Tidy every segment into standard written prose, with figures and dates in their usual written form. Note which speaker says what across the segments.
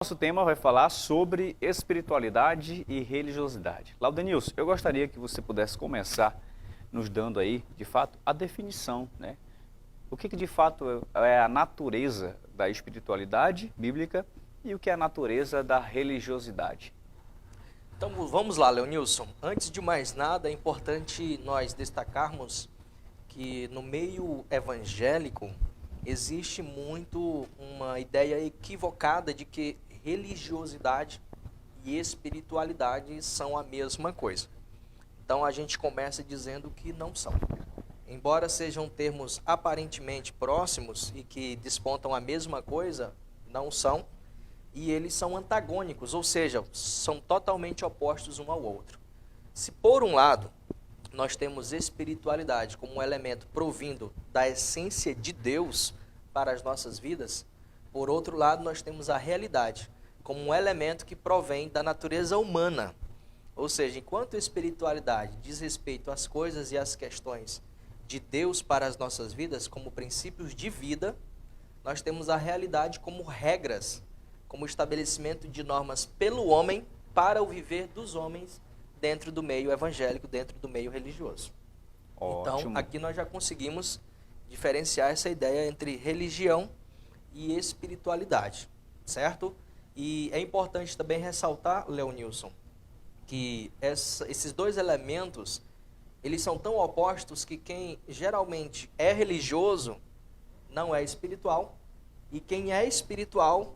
Speaker 1: Nosso tema vai falar sobre espiritualidade e religiosidade. Laudenilson, eu gostaria que você pudesse começar nos dando aí, de fato, a definição, né? O que de fato é a natureza da espiritualidade bíblica e o que é a natureza da religiosidade?
Speaker 2: Então vamos lá, Leonilson. Antes de mais nada, é importante nós destacarmos que no meio evangélico existe muito uma ideia equivocada de que religiosidade e espiritualidade são a mesma coisa. Então a gente começa dizendo que não são. Embora sejam termos aparentemente próximos e que despontam a mesma coisa, não são. E eles são antagônicos, ou seja, são totalmente opostos um ao outro. Se por um lado nós temos espiritualidade como um elemento provindo da essência de Deus para as nossas vidas, por outro lado nós temos a realidade como um elemento que provém da natureza humana. Ou seja, enquanto a espiritualidade diz respeito às coisas e às questões de Deus para as nossas vidas como princípios de vida, nós temos a realidade como regras, como estabelecimento de normas pelo homem para o viver dos homens dentro do meio evangélico, dentro do meio religioso.
Speaker 1: Ótimo.
Speaker 2: Então, aqui nós já conseguimos diferenciar essa ideia entre religião e espiritualidade, certo? E é importante também ressaltar, Leonilson, que esses dois elementos, eles são tão opostos que quem geralmente é religioso não é espiritual, e quem é espiritual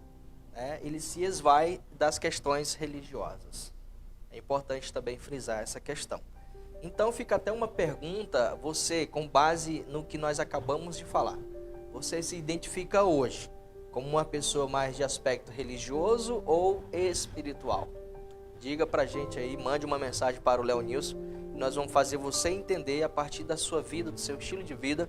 Speaker 2: ele se esvai das questões religiosas. É importante também frisar essa questão. Então fica até uma pergunta, você, com base no que nós acabamos de falar, você se identifica hoje como uma pessoa mais de aspecto religioso ou espiritual? Diga pra gente aí, mande uma mensagem para o Leonilson, e nós vamos fazer você entender a partir da sua vida, do seu estilo de vida,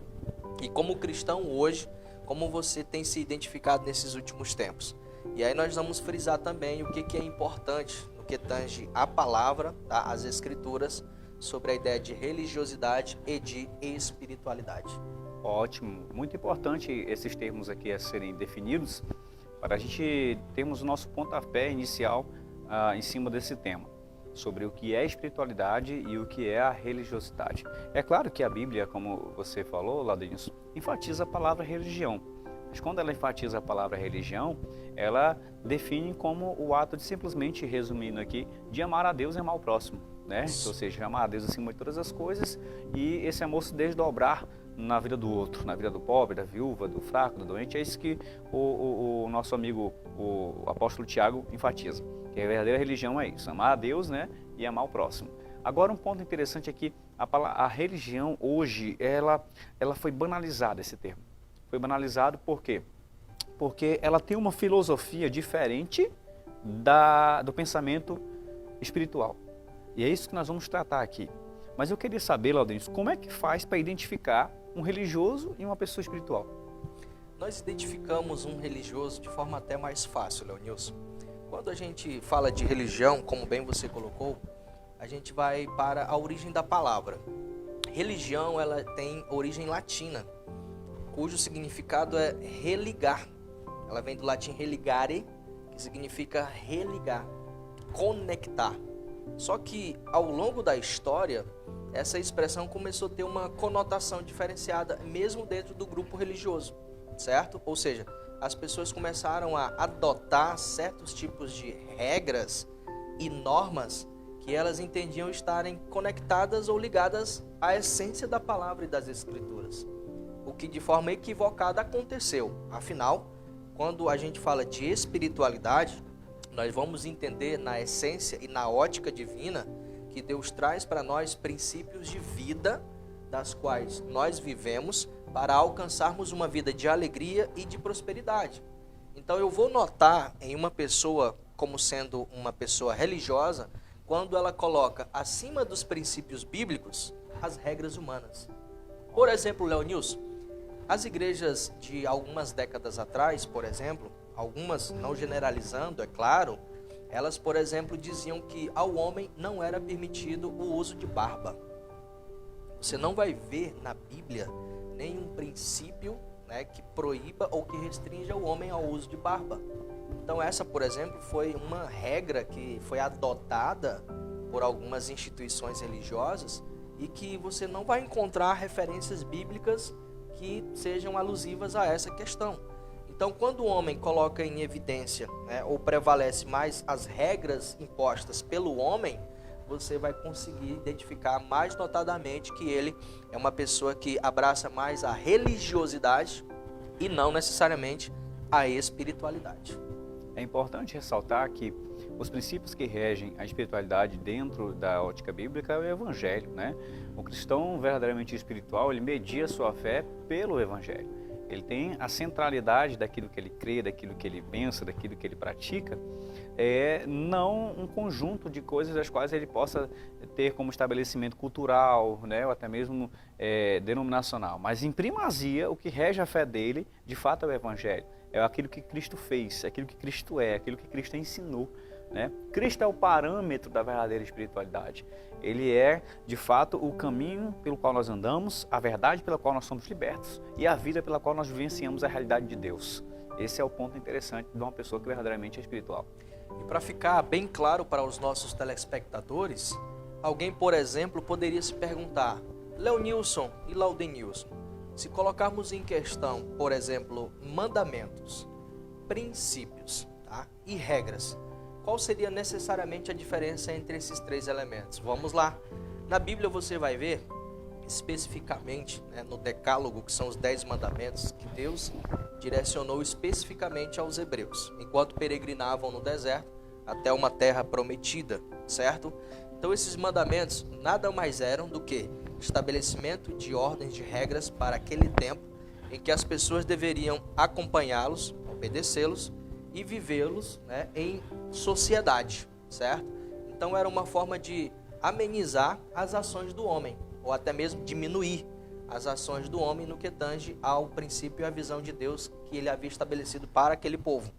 Speaker 2: e como cristão hoje, como você tem se identificado nesses últimos tempos. E aí nós vamos frisar também o que é importante no que tange a palavra, tá? As escrituras, sobre a ideia de religiosidade e de espiritualidade.
Speaker 1: Ótimo, muito importante esses termos aqui a serem definidos para a gente termos o nosso pontapé inicial em cima desse tema, sobre o que é espiritualidade e o que é a religiosidade. É claro que a Bíblia, como você falou, Laudenilson, enfatiza a palavra religião. Mas quando ela enfatiza a palavra religião, ela define como o ato de simplesmente, resumindo aqui, de amar a Deus e amar o próximo, né? Ou seja, amar a Deus acima de todas as coisas e esse amor se desdobrar na vida do outro, na vida do pobre, da viúva, do fraco, do doente. É isso que o nosso amigo, o apóstolo Tiago, enfatiza. Que a verdadeira religião é isso, amar a Deus, né, e amar o próximo. Agora um ponto interessante é que a religião hoje, ela foi banalizada, esse termo. Foi banalizado por quê? Porque ela tem uma filosofia diferente do pensamento espiritual. E é isso que nós vamos tratar aqui. Mas eu queria saber, Laudenilson, como é que faz para identificar um religioso e uma pessoa espiritual?
Speaker 2: Nós identificamos um religioso de forma até mais fácil, Leonilson. Quando a gente fala de religião, como bem você colocou, a gente vai para a origem da palavra. Religião, ela tem origem latina, cujo significado é religar. Ela vem do latim religare, que significa religar, conectar. Só que ao longo da história, essa expressão começou a ter uma conotação diferenciada mesmo dentro do grupo religioso, certo? Ou seja, as pessoas começaram a adotar certos tipos de regras e normas que elas entendiam estarem conectadas ou ligadas à essência da palavra e das escrituras. O que de forma equivocada aconteceu. Afinal, quando a gente fala de espiritualidade, nós vamos entender na essência e na ótica divina que Deus traz para nós princípios de vida, das quais nós vivemos para alcançarmos uma vida de alegria e de prosperidade. Então eu vou notar em uma pessoa como sendo uma pessoa religiosa quando ela coloca acima dos princípios bíblicos as regras humanas. Por exemplo, Leonilson, as igrejas de algumas décadas atrás, por exemplo, algumas, não generalizando, é claro, elas, por exemplo, diziam que ao homem não era permitido o uso de barba. Você não vai ver na Bíblia nenhum princípio que proíba ou que restrinja o homem ao uso de barba. Então essa, por exemplo, foi uma regra que foi adotada por algumas instituições religiosas e que você não vai encontrar referências bíblicas que sejam alusivas a essa questão. Então, quando o homem coloca em evidência, né, ou prevalece mais as regras impostas pelo homem, você vai conseguir identificar mais notadamente que ele é uma pessoa que abraça mais a religiosidade e não necessariamente a espiritualidade.
Speaker 1: É importante ressaltar que os princípios que regem a espiritualidade dentro da ótica bíblica é o Evangelho, né? O cristão verdadeiramente espiritual, ele media sua fé pelo Evangelho. Ele tem a centralidade daquilo que ele crê, daquilo que ele pensa, daquilo que ele pratica, não um conjunto de coisas das quais ele possa ter como estabelecimento cultural, né, ou até mesmo denominacional. Mas em primazia, o que rege a fé dele, de fato, é o Evangelho. É aquilo que Cristo fez, aquilo que Cristo é, aquilo que Cristo ensinou. Né? Cristo é o parâmetro da verdadeira espiritualidade. Ele é, de fato, o caminho pelo qual nós andamos, a verdade pela qual nós somos libertos e a vida pela qual nós vivenciamos a realidade de Deus. Esse é o ponto interessante de uma pessoa que verdadeiramente é espiritual.
Speaker 2: E para ficar bem claro para os nossos telespectadores, alguém, por exemplo, poderia se perguntar: Leonilson e Laudenilson, se colocarmos em questão, por exemplo, mandamentos, princípios, tá, e regras, qual seria necessariamente a diferença entre esses três elementos? Vamos lá. Na Bíblia você vai ver, especificamente, né, no Decálogo, que são os 10 mandamentos que Deus direcionou especificamente aos hebreus, enquanto peregrinavam no deserto até uma terra prometida, certo? Então esses mandamentos nada mais eram do que estabelecimento de ordens, de regras para aquele tempo em que as pessoas deveriam acompanhá-los, obedecê-los e vivê-los, né, em sociedade, certo? Então era uma forma de amenizar as ações do homem, ou até mesmo diminuir as ações do homem no que tange ao princípio e à visão de Deus que ele havia estabelecido para aquele povo.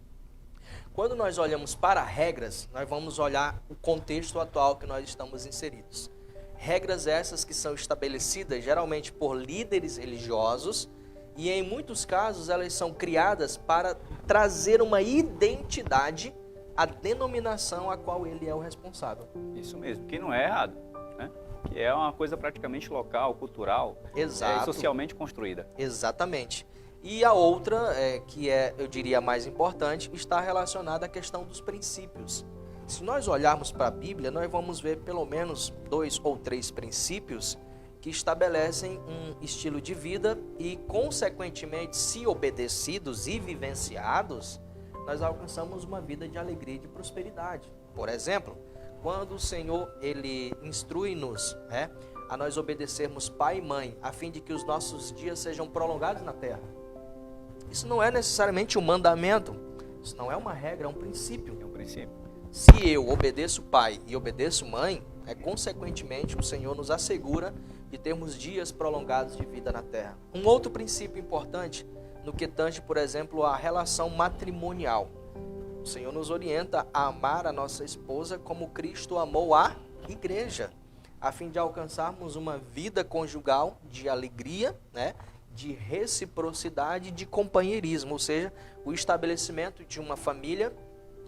Speaker 2: Quando nós olhamos para regras, nós vamos olhar o contexto atual que nós estamos inseridos. Regras essas que são estabelecidas geralmente por líderes religiosos e em muitos casos elas são criadas para trazer uma identidade à denominação a qual ele é o responsável.
Speaker 1: Isso mesmo, que não é errado, né? Que é uma coisa praticamente local, cultural,
Speaker 2: Exato.
Speaker 1: Socialmente construída.
Speaker 2: Exatamente. E a outra, que é, eu diria, mais importante, está relacionada à questão dos princípios. Se nós olharmos para a Bíblia, nós vamos ver pelo menos 2 ou 3 princípios que estabelecem um estilo de vida e, consequentemente, se obedecidos e vivenciados, nós alcançamos uma vida de alegria e de prosperidade. Por exemplo, quando o Senhor ele instrui-nos, né, a nós obedecermos pai e mãe, a fim de que os nossos dias sejam prolongados na terra. Isso não é necessariamente um mandamento, isso não é uma regra, é um princípio.
Speaker 1: É um princípio.
Speaker 2: Se eu obedeço pai e obedeço mãe, consequentemente o Senhor nos assegura de termos dias prolongados de vida na terra. Um outro princípio importante no que tange, por exemplo, a relação matrimonial. O Senhor nos orienta a amar a nossa esposa como Cristo amou a igreja, a fim de alcançarmos uma vida conjugal de alegria, né, de reciprocidade, de companheirismo, ou seja, o estabelecimento de uma família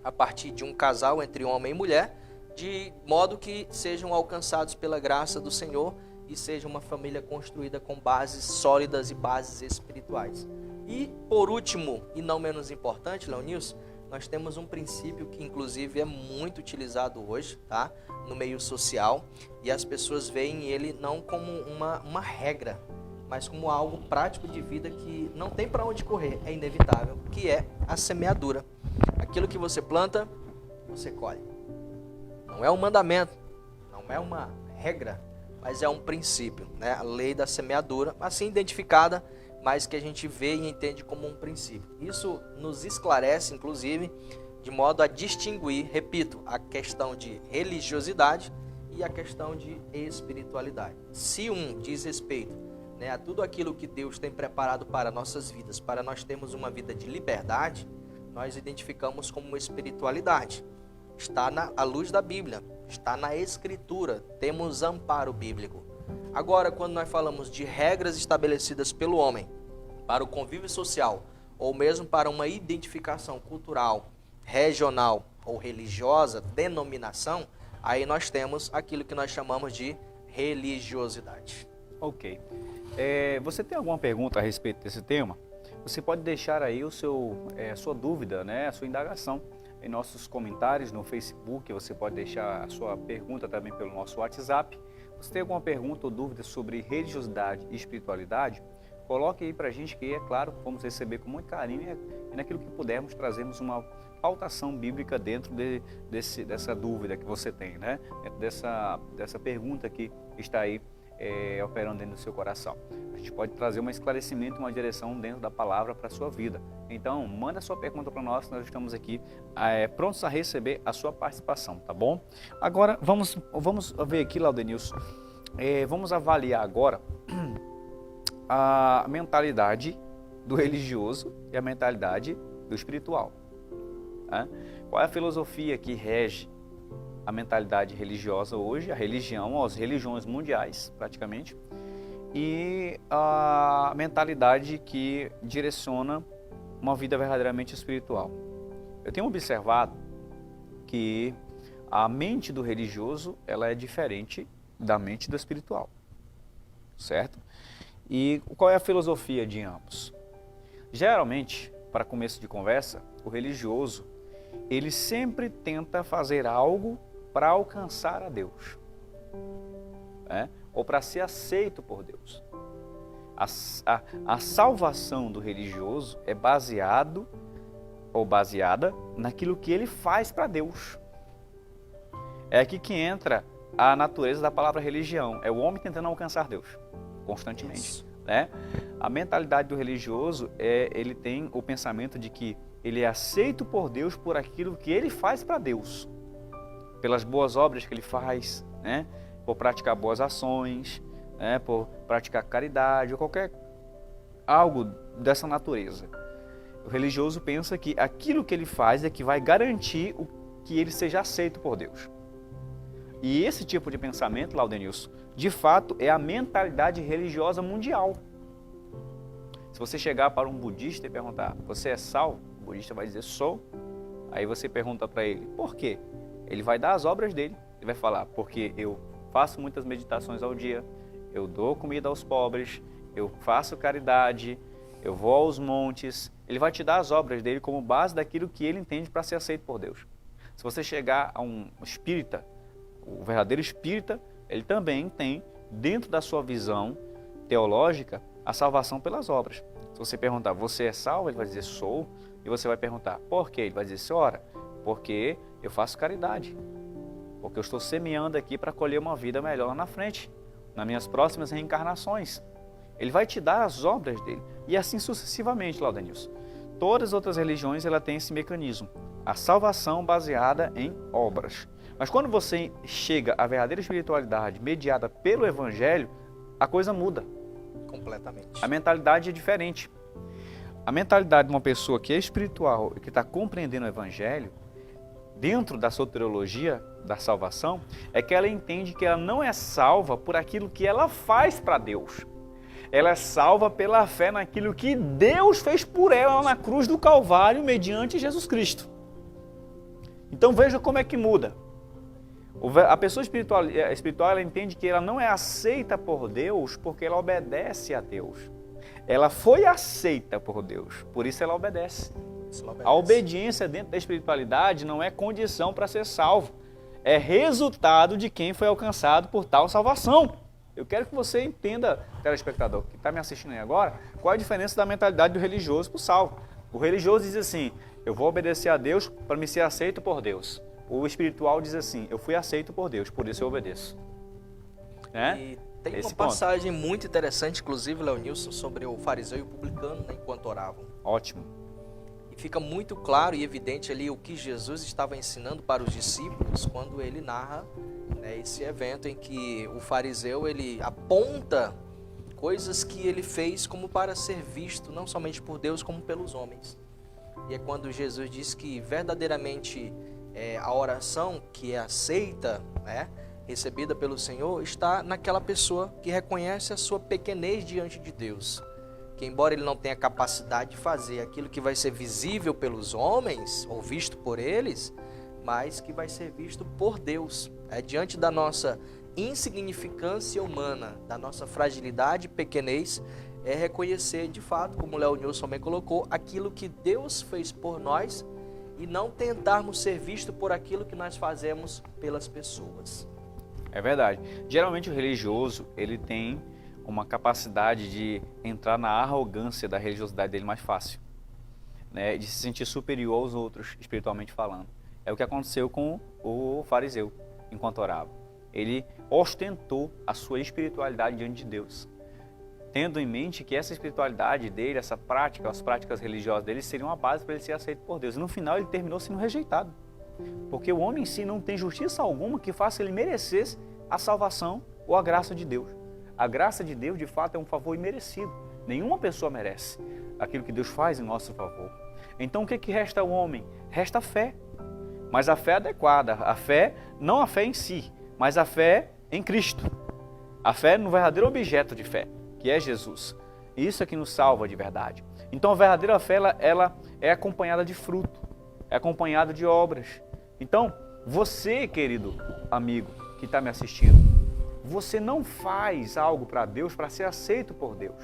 Speaker 2: a partir de um casal entre homem e mulher, de modo que sejam alcançados pela graça do Senhor e seja uma família construída com bases sólidas e bases espirituais. E, por último, e não menos importante, Leonilson, nós temos um princípio que, inclusive, é muito utilizado hoje, tá, no meio social, e as pessoas veem ele não como uma regra, mas como algo prático de vida que não tem para onde correr, é inevitável, que é a semeadura. Aquilo que você planta, você colhe. Não é um mandamento, não é uma regra, mas é um princípio, né? A lei da semeadura, assim identificada, mas que a gente vê e entende como um princípio. Isso nos esclarece, inclusive, de modo a distinguir, repito, a questão de religiosidade e a questão de espiritualidade. Se um diz respeito, né, a tudo aquilo que Deus tem preparado para nossas vidas, para nós termos uma vida de liberdade, nós identificamos como espiritualidade. Está à luz da Bíblia, está na Escritura, temos amparo bíblico. Agora, quando nós falamos de regras estabelecidas pelo homem para o convívio social, ou mesmo para uma identificação cultural, regional ou religiosa, denominação, aí nós temos aquilo que nós chamamos de religiosidade.
Speaker 1: Ok. Você tem alguma pergunta a respeito desse tema? Você pode deixar aí sua dúvida, né, a sua indagação em nossos comentários no Facebook. Você pode deixar a sua pergunta também pelo nosso WhatsApp. Você tem alguma pergunta ou dúvida sobre religiosidade e espiritualidade? Coloque aí pra gente que, é claro, vamos receber com muito carinho e naquilo que pudermos trazemos uma pautação bíblica dentro dessa dúvida que você tem, né? Dentro dessa pergunta que está aí operando dentro do seu coração. A gente pode trazer um esclarecimento, uma direção dentro da palavra para a sua vida. Então, manda sua pergunta para nós estamos aqui prontos a receber a sua participação, tá bom? Agora, vamos ver aqui, Laudenilson, vamos avaliar agora a mentalidade do religioso e a mentalidade do espiritual. Né? Qual é a filosofia que rege a mentalidade religiosa hoje, a religião, as religiões mundiais, praticamente, e a mentalidade que direciona uma vida verdadeiramente espiritual? Eu tenho observado que a mente do religioso ela é diferente da mente do espiritual, certo? E qual é a filosofia de ambos? Geralmente, para começo de conversa, o religioso ele sempre tenta fazer algo para alcançar a Deus, ou para ser aceito por Deus. A salvação do religioso é baseada naquilo que ele faz para Deus. É aqui que entra a natureza da palavra religião, é o homem tentando alcançar Deus constantemente. Né? A mentalidade do religioso ele tem o pensamento de que ele é aceito por Deus por aquilo que ele faz para Deus, pelas boas obras que ele faz, né? Por praticar boas ações, né? Por praticar caridade ou qualquer algo dessa natureza. O religioso pensa que aquilo que ele faz é que vai garantir que ele seja aceito por Deus. E esse tipo de pensamento, Laudenilson, de fato é a mentalidade religiosa mundial. Se você chegar para um budista e perguntar, você é salvo? O budista vai dizer, sou. Aí você pergunta para ele, por quê? Ele vai dar as obras dele. Ele vai falar, porque eu faço muitas meditações ao dia, eu dou comida aos pobres, eu faço caridade, eu vou aos montes. Ele vai te dar as obras dele como base daquilo que ele entende para ser aceito por Deus. Se você chegar a um espírita, o verdadeiro espírita, ele também tem, dentro da sua visão teológica, a salvação pelas obras. Se você perguntar, você é salvo? Ele vai dizer, sou. E você vai perguntar, por quê? Ele vai dizer, senhora, porque eu faço caridade. Porque eu estou semeando aqui para colher uma vida melhor lá na frente, nas minhas próximas reencarnações. Ele vai te dar as obras dele. E assim sucessivamente, Laudenilson. Todas as outras religiões ela têm esse mecanismo. A salvação baseada em obras. Mas quando você chega à verdadeira espiritualidade mediada pelo Evangelho, a coisa muda.
Speaker 2: Completamente.
Speaker 1: A mentalidade é diferente. A mentalidade de uma pessoa que é espiritual e que está compreendendo o Evangelho, dentro da soteriologia da salvação, é que ela entende que ela não é salva por aquilo que ela faz para Deus. Ela é salva pela fé naquilo que Deus fez por ela na cruz do Calvário mediante Jesus Cristo. Então veja como é que muda. A pessoa espiritual ela entende que ela não é aceita por Deus porque ela obedece a Deus. Ela foi aceita por Deus, por isso ela obedece. A obediência dentro da espiritualidade não é condição para ser salvo. É resultado de quem foi alcançado por tal salvação. Eu quero que você entenda, telespectador, que está me assistindo aí agora, qual é a diferença da mentalidade do religioso para o salvo. O religioso diz assim, eu vou obedecer a Deus para me ser aceito por Deus. O espiritual diz assim, eu fui aceito por Deus, por isso eu obedeço.
Speaker 2: E tem uma passagem muito interessante, inclusive, Leonilson, sobre o fariseu e o publicano, né, enquanto oravam.
Speaker 1: Ótimo.
Speaker 2: E fica muito claro e evidente ali o que Jesus estava ensinando para os discípulos quando ele narra, né, esse evento em que o fariseu ele aponta coisas que ele fez como para ser visto, não somente por Deus, como pelos homens. E é quando Jesus diz que verdadeiramente a oração que é aceita, né, recebida pelo Senhor, está naquela pessoa que reconhece a sua pequenez diante de Deus. que embora ele não tenha capacidade de fazer aquilo que vai ser visível pelos homens, ou visto por eles, mas que vai ser visto por Deus. Diante da nossa insignificância humana, da nossa fragilidade e pequenez, é reconhecer de fato, como o Leonilson bem colocou, aquilo que Deus fez por nós e não tentarmos ser visto por aquilo que nós fazemos pelas pessoas.
Speaker 1: É verdade. Geralmente o religioso, ele tem uma capacidade de entrar na arrogância da religiosidade dele mais fácil, né? De se sentir superior aos outros, espiritualmente falando. É o que aconteceu com o fariseu, enquanto orava. Ele ostentou a sua espiritualidade diante de Deus, tendo em mente que essa espiritualidade dele, essa prática, as práticas religiosas dele seriam a base para ele ser aceito por Deus. E no final ele terminou sendo rejeitado, porque o homem em si não tem justiça alguma que faça ele merecesse a salvação ou a graça de Deus. A graça de Deus, de fato, é um favor imerecido. Nenhuma pessoa merece aquilo que Deus faz em nosso favor. Então o que resta ao homem? Resta a fé. Mas a fé adequada. A fé, não a fé em si, mas a fé em Cristo. A fé no verdadeiro objeto de fé, que é Jesus. Isso é que nos salva de verdade. Então a verdadeira fé, ela é acompanhada de fruto, é acompanhada de obras. Então, você, querido amigo que está me assistindo, você não faz algo para Deus para ser aceito por Deus.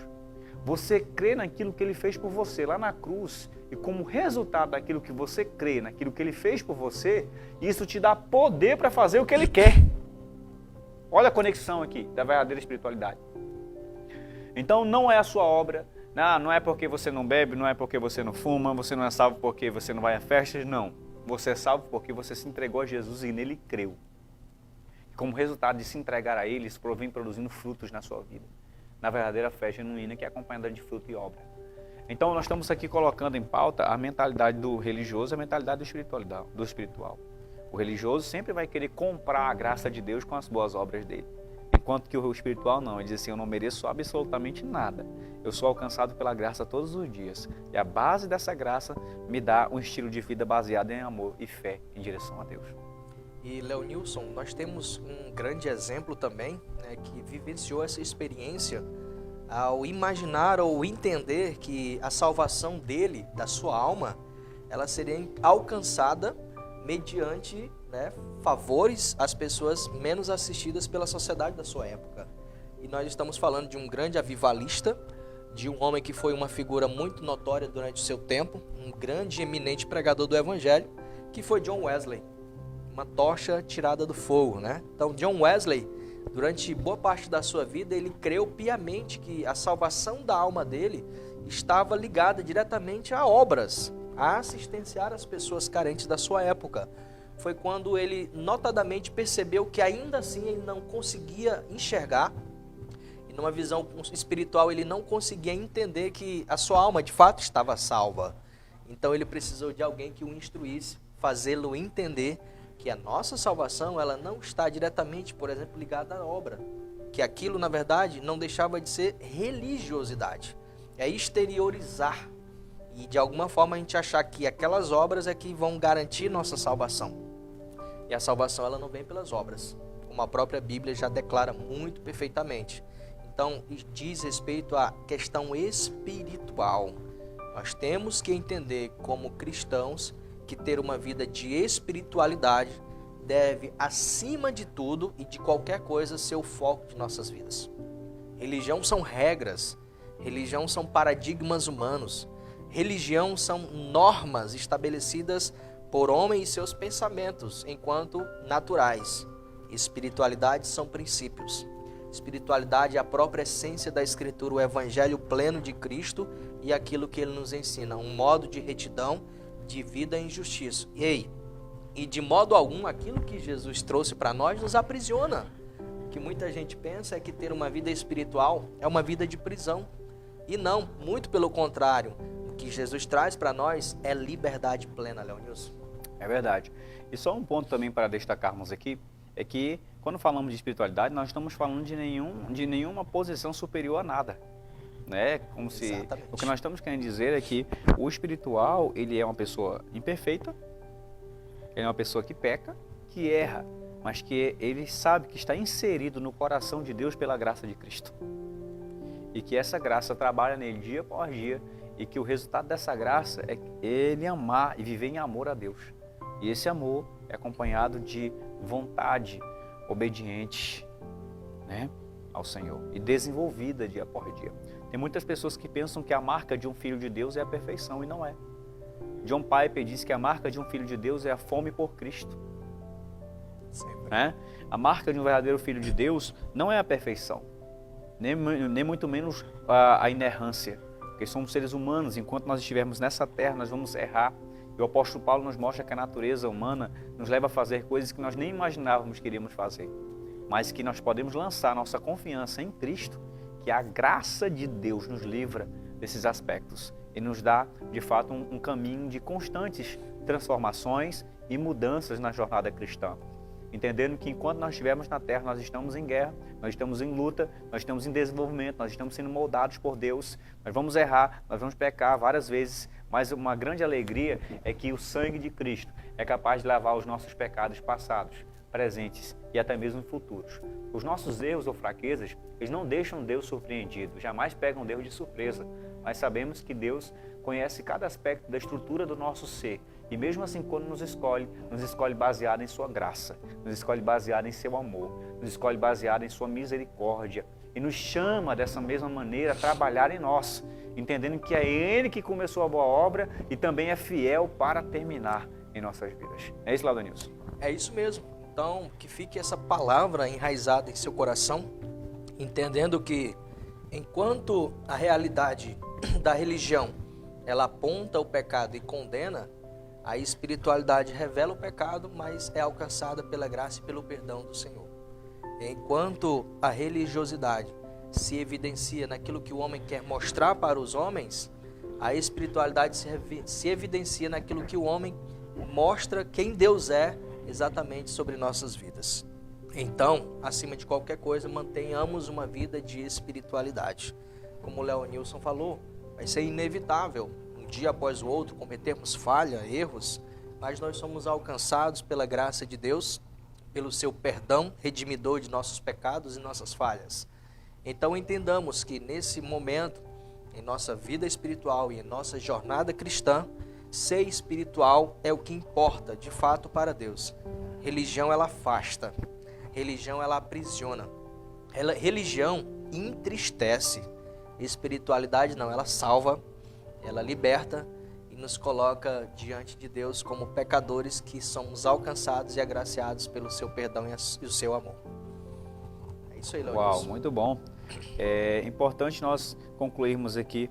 Speaker 1: Você crê naquilo que Ele fez por você lá na cruz, e como resultado daquilo que você crê, naquilo que Ele fez por você, isso te dá poder para fazer o que Ele quer. Olha a conexão aqui da verdadeira espiritualidade. Então não é a sua obra, não é porque você não bebe, não é porque você não fuma, você não é salvo porque você não vai a festas, não. Você é salvo porque você se entregou a Jesus e nele creu. Como resultado de se entregar a Ele, isso provém produzindo frutos na sua vida, na verdadeira fé genuína que é acompanhada de fruto e obra. Então nós estamos aqui colocando em pauta a mentalidade do religioso e a mentalidade do espiritual. O religioso sempre vai querer comprar a graça de Deus com as boas obras dele, enquanto que o espiritual não, ele diz assim: eu não mereço absolutamente nada, eu sou alcançado pela graça todos os dias, e a base dessa graça me dá um estilo de vida baseado em amor e fé em direção a Deus.
Speaker 2: E Leonilson, nós temos um grande exemplo também, né, que vivenciou essa experiência ao imaginar ou entender que a salvação dele, da sua alma, ela seria alcançada mediante, né, favores às pessoas menos assistidas pela sociedade da sua época. E nós estamos falando de um grande avivalista, de um homem que foi uma figura muito notória durante o seu tempo, um grande e eminente pregador do Evangelho, que foi John Wesley. Uma tocha tirada do fogo, né? Então, John Wesley, durante boa parte da sua vida, ele creu piamente que a salvação da alma dele estava ligada diretamente a obras, a assistenciar as pessoas carentes da sua época. Foi quando ele notadamente percebeu que ainda assim ele não conseguia enxergar, e numa visão espiritual ele não conseguia entender que a sua alma de fato estava salva. Então ele precisou de alguém que o instruísse, fazê-lo entender que a nossa salvação, ela não está diretamente, por exemplo, ligada à obra. Que aquilo, na verdade, não deixava de ser religiosidade. É exteriorizar. E, de alguma forma, a gente achar que aquelas obras é que vão garantir nossa salvação. E a salvação, ela não vem pelas obras. Como a própria Bíblia já declara muito perfeitamente. Então, diz respeito à questão espiritual. Nós temos que entender, como cristãos, que ter uma vida de espiritualidade deve, acima de tudo e de qualquer coisa, ser o foco de nossas vidas. Religião são regras, religião são paradigmas humanos, religião são normas estabelecidas por homem e seus pensamentos, enquanto naturais. Espiritualidade são princípios. Espiritualidade é a própria essência da Escritura, o Evangelho pleno de Cristo e aquilo que Ele nos ensina, um modo de retidão, de vida em justiça. E de modo algum, aquilo que Jesus trouxe para nós nos aprisiona. O que muita gente pensa é que ter uma vida espiritual é uma vida de prisão. E não, muito pelo contrário. O que Jesus traz para nós é liberdade plena, Leonilson.
Speaker 1: É verdade. E só um ponto também para destacarmos aqui, é que quando falamos de espiritualidade, nós estamos falando de nenhuma posição superior a nada. Né? Como se, o que nós estamos querendo dizer é que o espiritual, ele é uma pessoa imperfeita, ele é uma pessoa que peca, que erra, mas que ele sabe que está inserido no coração de Deus pela graça de Cristo. e que essa graça trabalha nele dia após dia e que o resultado dessa graça é ele amar e viver em amor a Deus. E esse amor é acompanhado de vontade obediente, né, ao Senhor e desenvolvida dia após dia. Tem muitas pessoas que pensam que a marca de um filho de Deus é a perfeição e não é. John Piper diz que a marca de um filho de Deus é a fome por Cristo. Né? A marca de um verdadeiro filho de Deus não é a perfeição, nem muito menos a inerrância, porque somos seres humanos. Enquanto nós estivermos nessa terra, nós vamos errar. E o apóstolo Paulo nos mostra que a natureza humana nos leva a fazer coisas que nós nem imaginávamos que iríamos fazer, mas que nós podemos lançar nossa confiança em Cristo, que a graça de Deus nos livra desses aspectos e nos dá, de fato, um caminho de constantes transformações e mudanças na jornada cristã. Entendendo que enquanto nós estivermos na terra, nós estamos em guerra, nós estamos em luta, nós estamos em desenvolvimento, nós estamos sendo moldados por Deus, nós vamos errar, nós vamos pecar várias vezes, mas uma grande alegria é que o sangue de Cristo é capaz de lavar os nossos pecados passados, presentes e até mesmo futuros. Os nossos erros ou fraquezas, eles não deixam Deus surpreendido, jamais pegam Deus de surpresa, mas sabemos que Deus conhece cada aspecto da estrutura do nosso ser. E mesmo assim, quando nos escolhe baseado em sua graça, nos escolhe baseado em seu amor, nos escolhe baseado em sua misericórdia e nos chama dessa mesma maneira a trabalhar em nós, entendendo que é Ele que começou a boa obra e também é fiel para terminar em nossas vidas. É isso, Laudonilson?
Speaker 2: É isso mesmo. Então, que fique essa palavra enraizada em seu coração, entendendo que enquanto a realidade da religião ela aponta o pecado e condena, a espiritualidade revela o pecado, mas é alcançada pela graça e pelo perdão do Senhor. Enquanto a religiosidade se evidencia naquilo que o homem quer mostrar para os homens, a espiritualidade se evidencia naquilo que o homem mostra quem Deus é exatamente sobre nossas vidas. Então, acima de qualquer coisa, mantenhamos uma vida de espiritualidade. Como o Leonilson falou, vai ser inevitável um dia após o outro cometermos falha, erros, mas nós somos alcançados pela graça de Deus, pelo seu perdão redimidor de nossos pecados e nossas falhas. Então entendamos que nesse momento, em nossa vida espiritual e em nossa jornada cristã, ser espiritual é o que importa de fato para Deus. Religião ela afasta, religião ela aprisiona, religião entristece, espiritualidade não, ela salva, ela liberta e nos coloca diante de Deus como pecadores que somos alcançados e agraciados pelo seu perdão e o seu amor. É isso aí, Leonilson.
Speaker 1: Uau, muito bom. É importante nós concluirmos aqui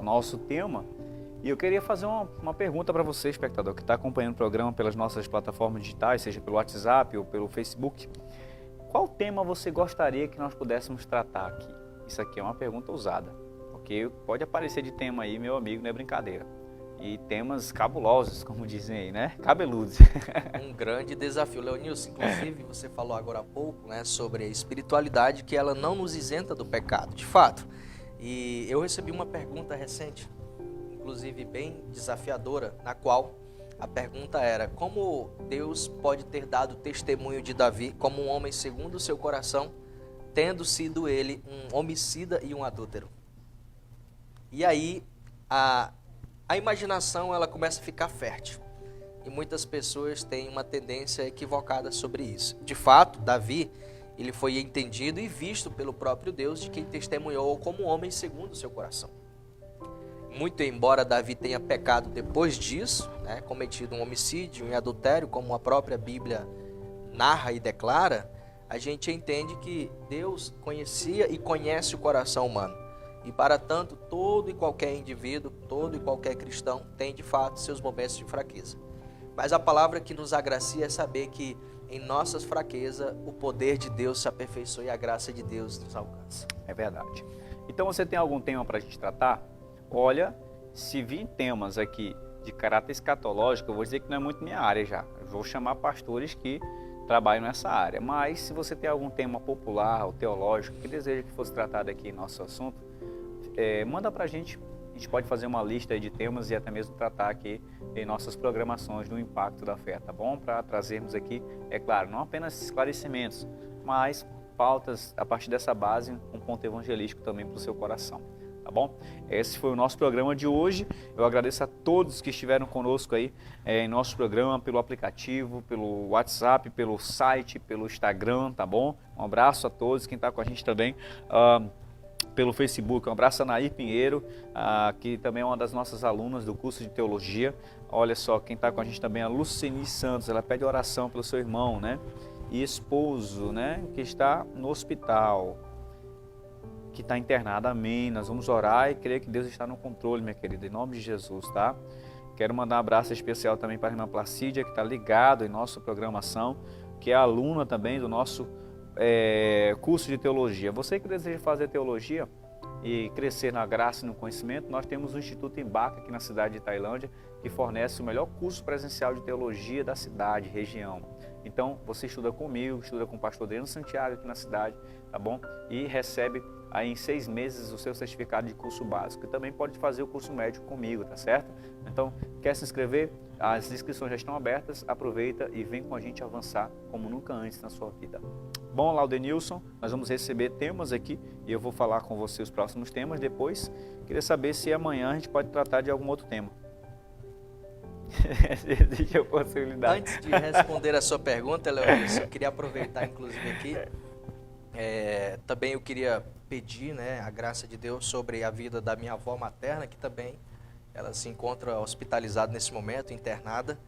Speaker 1: nosso tema. E eu queria fazer uma pergunta para você, espectador, que está acompanhando o programa pelas nossas plataformas digitais, seja pelo WhatsApp ou pelo Facebook. Qual tema você gostaria que nós pudéssemos tratar aqui? Isso aqui é uma pergunta ousada, porque pode aparecer de tema aí, meu amigo, não é brincadeira. E temas cabulosos, como dizem aí, né? Cabeludos.
Speaker 2: Um grande desafio, Leonilson. Inclusive, você falou agora há pouco, né, sobre a espiritualidade, que ela não nos isenta do pecado, de fato. E eu recebi uma pergunta recente, inclusive bem desafiadora, na qual a pergunta era: como Deus pode ter dado testemunho de Davi como um homem segundo o seu coração, tendo sido ele um homicida e um adúltero? E aí a imaginação ela começa a ficar fértil. E muitas pessoas têm uma tendência equivocada sobre isso. De fato, Davi, ele foi entendido e visto pelo próprio Deus de quem testemunhou como um homem segundo o seu coração. Muito embora Davi tenha pecado depois disso, né, cometido um homicídio, um adultério, como a própria Bíblia narra e declara, a gente entende que Deus conhecia e conhece o coração humano. E para tanto, todo e qualquer indivíduo, todo e qualquer cristão tem de fato seus momentos de fraqueza. Mas a palavra que nos agracia é saber que em nossas fraquezas o poder de Deus se aperfeiçoa e a graça de Deus nos alcança.
Speaker 1: É verdade. Então você tem algum tema para a gente tratar? Olha, se vir temas aqui de caráter escatológico, eu vou dizer que não é muito minha área já. Eu vou chamar pastores que trabalham nessa área. Mas se você tem algum tema popular ou teológico que deseja que fosse tratado aqui em nosso assunto, manda para a gente pode fazer uma lista de temas e até mesmo tratar aqui em nossas programações do Impacto da Fé, tá bom? Para trazermos aqui, é claro, não apenas esclarecimentos, mas pautas a partir dessa base, um ponto evangelístico também para o seu coração. Tá bom? Esse foi o nosso programa de hoje. Eu agradeço a todos que estiveram conosco aí em nosso programa, pelo aplicativo, pelo WhatsApp, pelo site, pelo Instagram, tá bom? Um abraço a todos, quem está com a gente também pelo Facebook. Um abraço a Nair Pinheiro, que também é uma das nossas alunas do curso de Teologia. Olha só, quem está com a gente também é a Luceni Santos, ela pede oração pelo seu irmão, né? E esposo, né? Que está no hospital, que está internada, amém. Nós vamos orar e crer que Deus está no controle, minha querida, em nome de Jesus, tá? Quero mandar um abraço especial também para a irmã Placídia, que está ligado em nossa programação, que é aluna também do nosso curso de teologia. Você que deseja fazer teologia e crescer na graça e no conhecimento, nós temos o Instituto Embaca aqui na cidade de Tailândia, que fornece o melhor curso presencial de teologia da cidade, região. Então, você estuda comigo, estuda com o pastor Adriano Santiago aqui na cidade, tá bom? E recebe aí em 6 meses o seu certificado de curso básico. E também pode fazer o curso médio comigo, tá certo? Então, quer se inscrever? As inscrições já estão abertas, aproveita e vem com a gente avançar como nunca antes na sua vida. Bom, Laudenilson, nós vamos receber temas aqui e eu vou falar com você os próximos temas depois. Queria saber se amanhã a gente pode tratar de algum outro tema. Existe a possibilidade.
Speaker 2: Antes de responder a sua pergunta, Leonilson, eu queria aproveitar inclusive aqui, também eu queria pedir, né, a graça de Deus sobre a vida da minha avó materna, que também ela se encontra hospitalizada nesse momento, internada,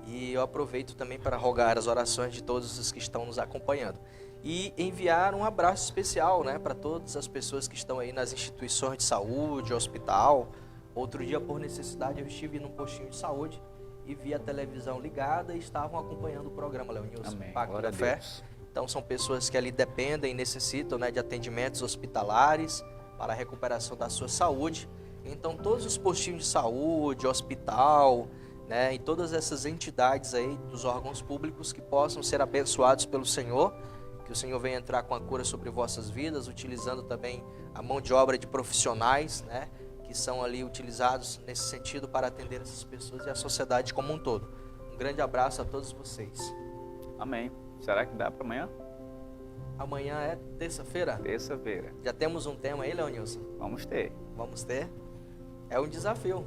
Speaker 2: e eu aproveito também para rogar as orações de todos os que estão nos acompanhando. E enviar um abraço especial, né, para todas as pessoas que estão aí nas instituições de saúde, hospital. Outro dia, por necessidade, eu estive num postinho de saúde e vi a televisão ligada e estavam acompanhando o programa, Leonilson, Pacto da Fé. Então são pessoas que ali dependem e necessitam, né, de atendimentos hospitalares para a recuperação da sua saúde. Então todos os postinhos de saúde, hospital, né, e todas essas entidades aí dos órgãos públicos que possam ser abençoados pelo Senhor, que o Senhor venha entrar com a cura sobre vossas vidas, utilizando também a mão de obra de profissionais, né, que são ali utilizados nesse sentido para atender essas pessoas e a sociedade como um todo. Um grande abraço a todos vocês.
Speaker 1: Amém. Será que dá para amanhã?
Speaker 2: Amanhã é terça-feira?
Speaker 1: Terça-feira.
Speaker 2: Já temos um tema aí, Leonilson?
Speaker 1: Vamos ter.
Speaker 2: Vamos ter? É um desafio.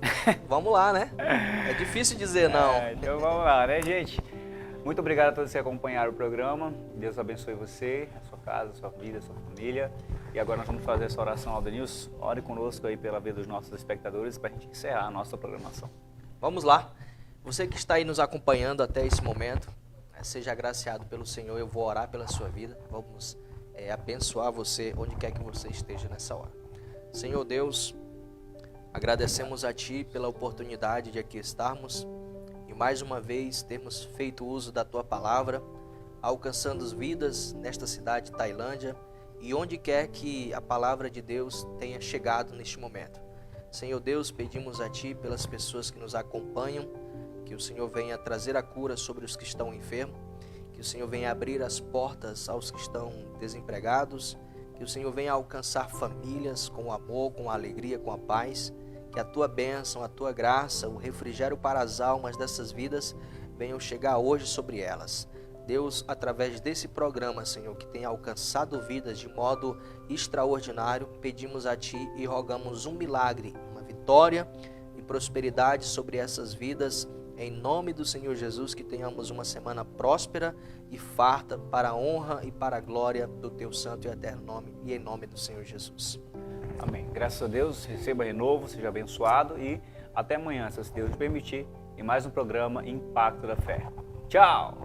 Speaker 2: Vamos lá, né? É difícil dizer não.
Speaker 1: Então vamos lá, né, gente? Muito obrigado a todos que acompanharam o programa. Deus abençoe você, a sua casa, a sua vida, a sua família. E agora nós vamos fazer essa oração, Aldenilson. Ore conosco aí pela vida dos nossos espectadores para a gente encerrar a nossa programação.
Speaker 2: Vamos lá. Você que está aí nos acompanhando até esse momento, seja agraciado pelo Senhor. Eu vou orar pela sua vida. Vamos abençoar você onde quer que você esteja nessa hora. Senhor Deus, agradecemos a Ti pela oportunidade de aqui estarmos e mais uma vez termos feito uso da Tua palavra, alcançando as vidas nesta cidade de Tailândia e onde quer que a palavra de Deus tenha chegado neste momento. Senhor Deus, pedimos a Ti pelas pessoas que nos acompanham, que o Senhor venha trazer a cura sobre os que estão enfermos, que o Senhor venha abrir as portas aos que estão desempregados, que o Senhor venha alcançar famílias com amor, com alegria, com a paz, que a Tua bênção, a Tua graça, o refrigério para as almas dessas vidas venham chegar hoje sobre elas. Deus, através desse programa, Senhor, que tem alcançado vidas de modo extraordinário, pedimos a Ti e rogamos um milagre, uma vitória e prosperidade sobre essas vidas. Em nome do Senhor Jesus, que tenhamos uma semana próspera e farta para a honra e para a glória do Teu santo e eterno nome, e em nome do Senhor Jesus.
Speaker 1: Amém. Graças a Deus, receba renovo, seja abençoado e até amanhã, se Deus permitir, em mais um programa Impacto da Fé. Tchau!